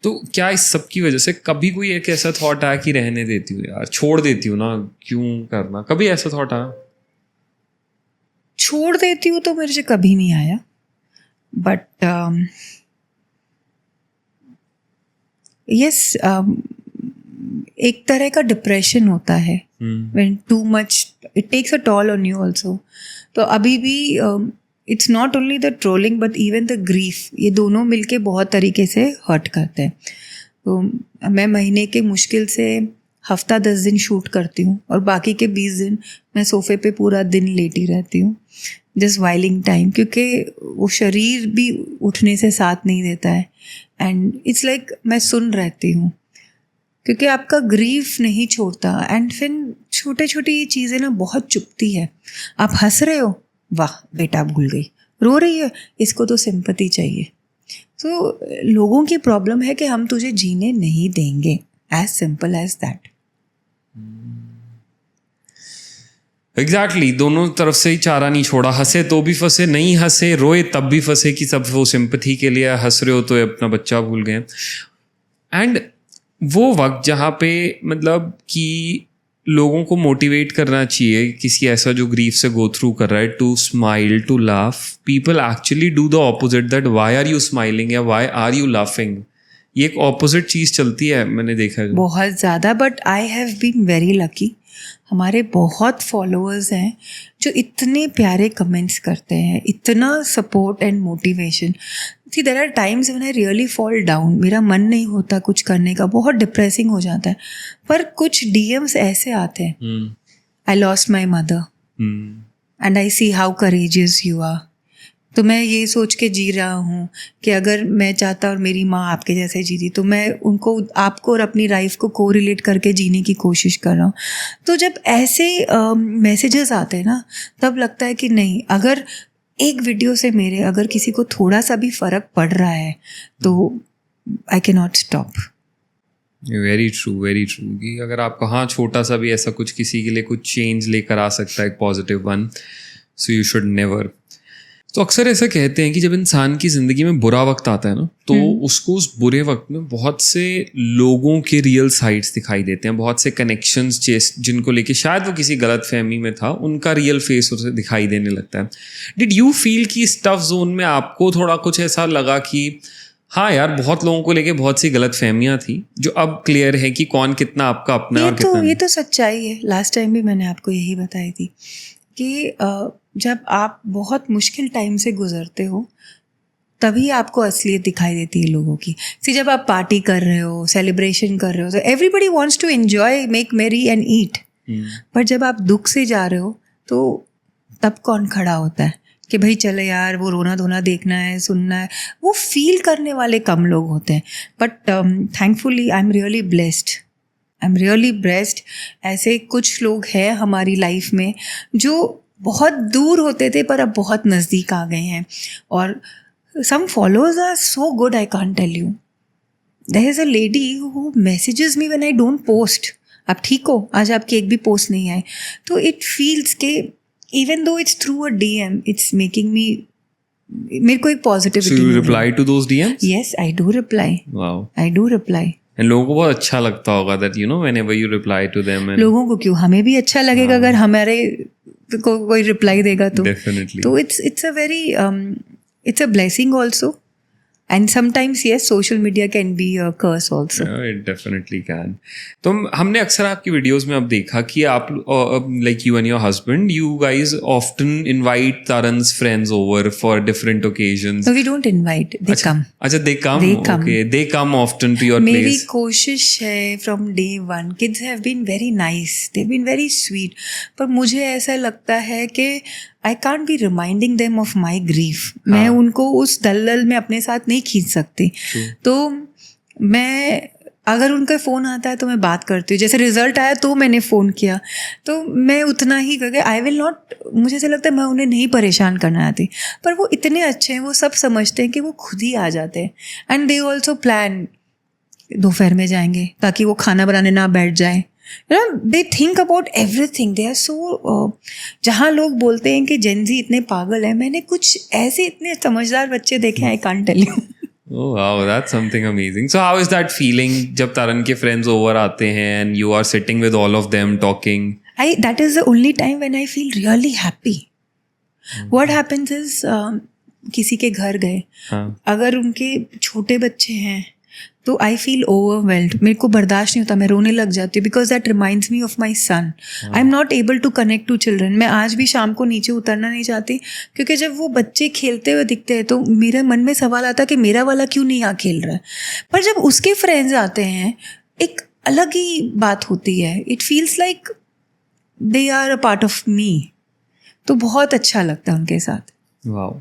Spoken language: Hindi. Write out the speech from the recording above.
तो क्या इस सब की वजह से कभी कोई एक ऐसा थॉट आया कि रहने देती हूँ यार, छोड़ देती हूँ ना, क्यों करना, कभी ऐसा थॉट आया? छोड़ देती हूँ तो मेरे से कभी नहीं आया, बट यस, एक तरह का डिप्रेशन होता है when too much, it takes a toll on you also. तो अभी भी it's not only the trolling but even the grief, ये दोनों मिलके बहुत तरीके से हर्ट करते हैं. तो मैं महीने के मुश्किल से हफ्ता 10 दिन शूट करती हूँ और बाकी के 20 दिन मैं सोफे पे पूरा दिन लेटी रहती हूँ, जस्ट वाइलिंग टाइम, क्योंकि वो शरीर भी उठने से साथ नहीं देता है. एंड इट्स लाइक मैं सुन रहती हूँ क्योंकि आपका ग्रीफ नहीं छोड़ता. एंड फिर छोटे छोटी ये चीज़ें ना बहुत चुभती है. आप हंस रहे हो, वाह बेटा भूल गई, रो रही है, इसको तो सिंपैथी चाहिए. तो लोगों की प्रॉब्लम है कि हम तुझे जीने नहीं देंगे, as simple as that. Exactly दोनों तरफ से ही चारा नहीं छोड़ा. हंसे तो भी फंसे, नहीं हंसे रोए तब भी फंसे कि सब वो सिंपैथी के लिए हंस रहे हो तो अपना बच्चा भूल गए. एंड वो वक्त जहाँ पे मतलब कि लोगों को मोटिवेट करना चाहिए किसी ऐसा जो ग्रीफ से गो थ्रू कर रहा है, to smile, to laugh, people actually do the opposite, that why are you smiling या व्हाई आर यू लाफिंग. ये एक ऑपोजिट चीज़ चलती है, मैंने देखा है बहुत ज़्यादा. But I have been very lucky, हमारे बहुत फॉलोअर्स हैं जो इतने प्यारे कमेंट्स करते हैं, इतना support and motivation. See there are times when I really fall down, मेरा मन नहीं होता कुछ करने का, बहुत डिप्रेसिंग हो जाता है. पर कुछ डीएम्स ऐसे आते हैं, I lost my mother and I see how courageous you are. तो मैं ये सोच के जी रहा हूँ कि अगर मैं चाहता और मेरी माँ आपके जैसे जीती तो मैं उनको, आपको और अपनी लाइफ को को रिलेट करके जीने की कोशिश कर रहा हूँ. तो जब ऐसे मैसेजेस आते हैं ना, तब लगता है कि नहीं, अगर एक वीडियो से मेरे अगर किसी को थोड़ा सा भी फ़र्क पड़ रहा है तो I can not stop. Very true, very true. कि अगर आपको हाँ छोटा सा भी ऐसा कुछ किसी के लिए कुछ चेंज लेकर आ सकता है, एक positive one, so you should never. तो अक्सर ऐसा कहते हैं कि जब इंसान की ज़िंदगी में बुरा वक्त आता है ना, तो उसको उस बुरे वक्त में बहुत से लोगों के रियल साइड्स दिखाई देते हैं, बहुत से कनेक्शंस जिनको लेके शायद वो किसी गलत फहमी में था, उनका रियल फेस उसे दिखाई देने लगता है. डिड यू फील कि इस टफ जोन में आपको थोड़ा कुछ ऐसा लगा कि हाँ यार बहुत लोगों को लेके बहुत सी गलत फहमियाँ थी जो अब क्लियर है कि कौन कितना आपका अपना है और कितना नहीं? ये तो सच्चाई है. लास्ट टाइम भी मैंने आपको यही बताई थी कि जब आप बहुत मुश्किल टाइम से गुजरते हो तभी आपको असलियत दिखाई देती है लोगों की. सी जब आप पार्टी कर रहे हो, सेलिब्रेशन कर रहे हो, तो everybody wants to enjoy, make merry and eat. पर जब आप दुख से जा रहे हो तो तब कौन खड़ा होता है कि भाई चले यार, वो रोना धोना देखना है, सुनना है. वो फील करने वाले कम लोग होते हैं. But thankfully I am really blessed. ऐसे कुछ लोग हैं हमारी लाइफ में जो बहुत दूर होते थे पर अब बहुत नज़दीक आ गए हैं. और some followers are so good, I can't tell you. There is a lady who messages me when I don't post. आप ठीक हो, आज आपकी एक भी पोस्ट नहीं आए. तो it feels के even though it's through a DM, it's making me, मेरे को एक positivity. So you reply to those DMs? Yes, I do reply. Wow. I do reply. And लोगों को बहुत अच्छा लगता होगा that you know whenever you reply to them. And लोगों को क्यों, हमें भी अच्छा लगेगा अगर हमारे को कोई रिप्लाई देगा तो. Definitely. तो it's a very it's a blessing also. And sometimes yes, social media can be a curse also. Yeah, it definitely can. तो हमने अक्सर आपकी वीडियोस में अब देखा कि आप like you and your husband, you guys often invite Taran's friends over for different occasions. No, we don't invite. They come. अच्छा, they come. Okay, they come often to your place. मेरी कोशिश है from day one. Kids have been very nice. They've been very sweet. पर मुझे ऐसा लगता है कि I can't be reminding them of my grief. मैं उनको उस दलदल में अपने साथ नहीं खींच सकती. तो मैं, अगर उनका फ़ोन आता है तो मैं बात करती हूँ. जैसे रिजल्ट आया तो मैंने फ़ोन किया, तो मैं उतना ही करके आई विल नॉट, मुझे ऐसा लगता है मैं उन्हें नहीं परेशान करना आती. पर वो इतने अच्छे हैं, वो सब समझते हैं कि वो खुद ही आ जाते हैं. एंड दे ऑल्सो प्लान, दोपहर में जाएंगे ताकि वो खाना बनाने ना बैठ जाए. They think about everything. They are so, जहाँ लोग बोलते हैं कि जेन ज़ी इतने पागल है, मैंने कुछ ऐसे इतने समझदार बच्चे देखे, I can't tell you. Oh wow, that's something amazing. So how is that feeling जब तरन के friends over आते हैं and you are sitting with all of them talking? That is the only time when I feel really happy. What happens is किसी के घर गए, अगर उनके छोटे बच्चे हैं तो आई फील ओवरवेल्ड, मेरे को बर्दाश्त नहीं होता, मैं रोने लग जाती हूँ because that reminds me of my son. I am not able to connect to children. मैं आज भी शाम को नीचे उतरना नहीं चाहती क्योंकि जब वो बच्चे खेलते हुए दिखते हैं तो मेरे मन में सवाल आता कि मेरा वाला क्यों नहीं यहाँ खेल रहा है. पर जब उसके फ्रेंड्स आते हैं एक अलग ही बात होती है. It feels like they are a part of me. तो बहुत अच्छा लगता है उनके साथ. वाओ.